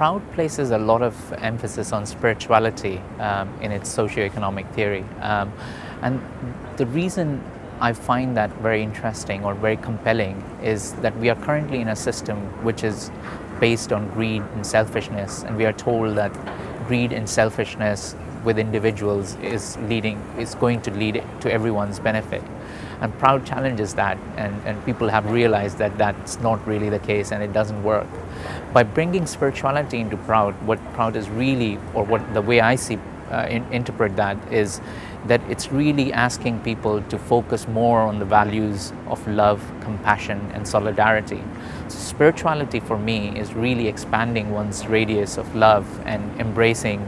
PROUT places a lot of emphasis on spirituality in its socio-economic theory. And the reason I find that very interesting or very compelling is that we are currently in a system which is based on greed and selfishness, and we are told that greed and selfishness with individuals is going to lead to everyone's benefit. And PROUT challenges that, and people have realized that that's not really the case and it doesn't work. By bringing spirituality into PROUT, what PROUT is really, or what the way I interpret that, is that it's really asking people to focus more on the values of love, compassion, and solidarity. So spirituality for me is really expanding one's radius of love and embracing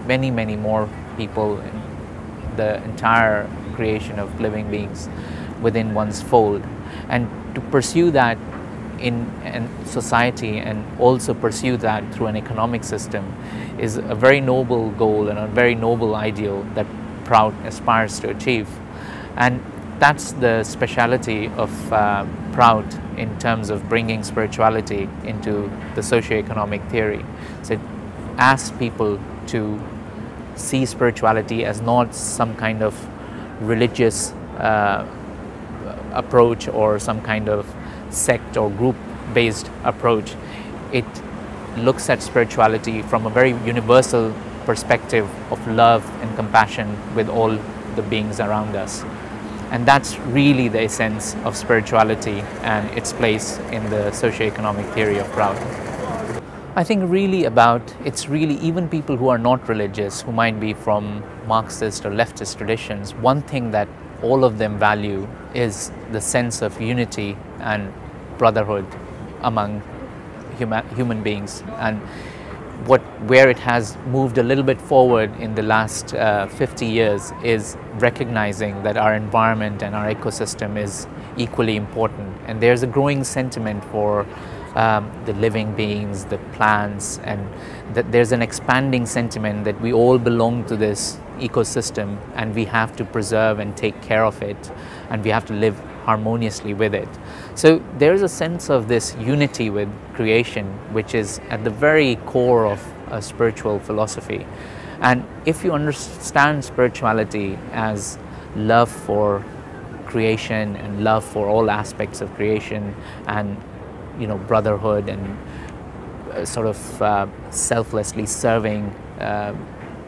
many, many more people in the entire creation of living beings within one's fold. And to pursue that in society and also pursue that through an economic system is a very noble goal and a very noble ideal that PROUT aspires to achieve. And that's the speciality of PROUT in terms of bringing spirituality into the socio-economic theory. So it asks people to see spirituality as not some kind of religious approach or some kind of sect or group-based approach. It looks at spirituality from a very universal perspective of love and compassion with all the beings around us. And that's really the essence of spirituality and its place in the socio-economic theory of PROUT. I think it's really even people who are not religious, who might be from Marxist or leftist traditions, one thing that all of them value is the sense of unity and brotherhood among human beings. And where it has moved a little bit forward in the last 50 years is recognizing that our environment and our ecosystem is equally important. And there's a growing sentiment for the living beings, the plants, and that there's an expanding sentiment that we all belong to this ecosystem and we have to preserve and take care of it, and we have to live harmoniously with it. So there's a sense of this unity with creation which is at the very core of a spiritual philosophy. And if you understand spirituality as love for creation and love for all aspects of creation, and brotherhood and sort of selflessly serving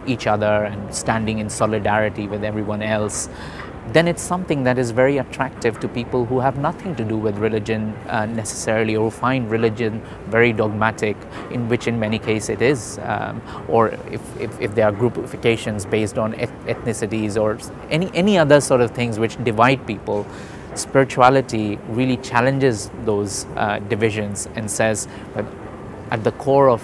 each other and standing in solidarity with everyone else, then it's something that is very attractive to people who have nothing to do with religion necessarily, or find religion very dogmatic, in which in many cases it is, or if there are groupifications based on ethnicities or any other sort of things which divide people. Spirituality really challenges those divisions and says that at the core of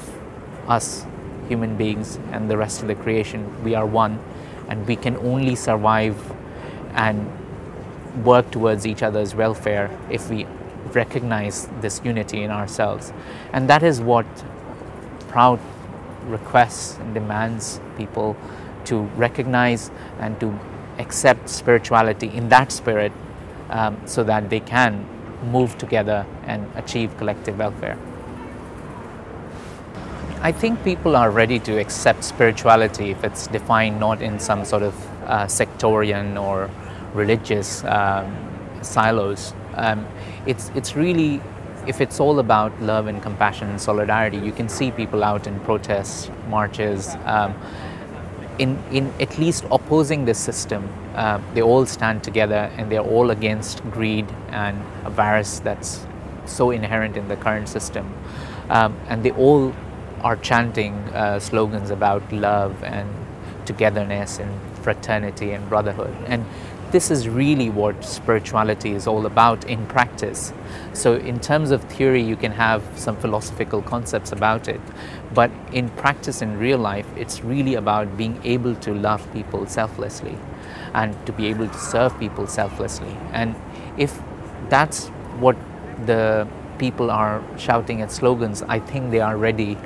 us human beings and the rest of the creation, we are one, and we can only survive and work towards each other's welfare if we recognize this unity in ourselves. And that is what PROUT requests and demands people to recognize and to accept spirituality in that spirit, so that they can move together and achieve collective welfare. I think people are ready to accept spirituality if it's defined not in some sort of sectarian or religious silos. It's really, if it's all about love and compassion and solidarity, you can see people out in protests, marches, in at least opposing this system. They all stand together and they're all against greed and avarice that's so inherent in the current system. And they all are chanting slogans about love and togetherness and fraternity and brotherhood. And this is really what spirituality is all about in practice. So in terms of theory, you can have some philosophical concepts about it, but in practice, in real life, it's really about being able to love people selflessly and to be able to serve people selflessly. And if that's what the people are shouting at slogans, I think they are ready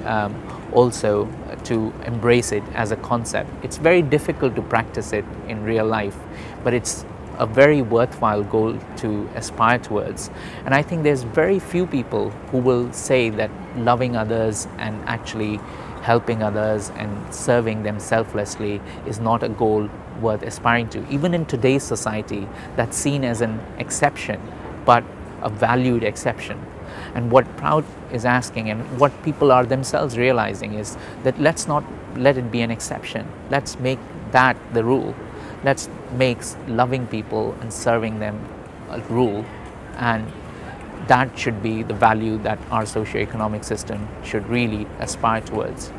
also to embrace it as a concept. It's very difficult to practice it in real life, but it's a very worthwhile goal to aspire towards. And I think there's very few people who will say that loving others and actually helping others and serving them selflessly is not a goal worth aspiring to. Even in today's society, that's seen as an exception, but a valued exception. And what PROUT is asking, and what people are themselves realizing, is that let's not let it be an exception. Let's make that the rule. Let's make loving people and serving them a rule, and that should be the value that our socio-economic system should really aspire towards.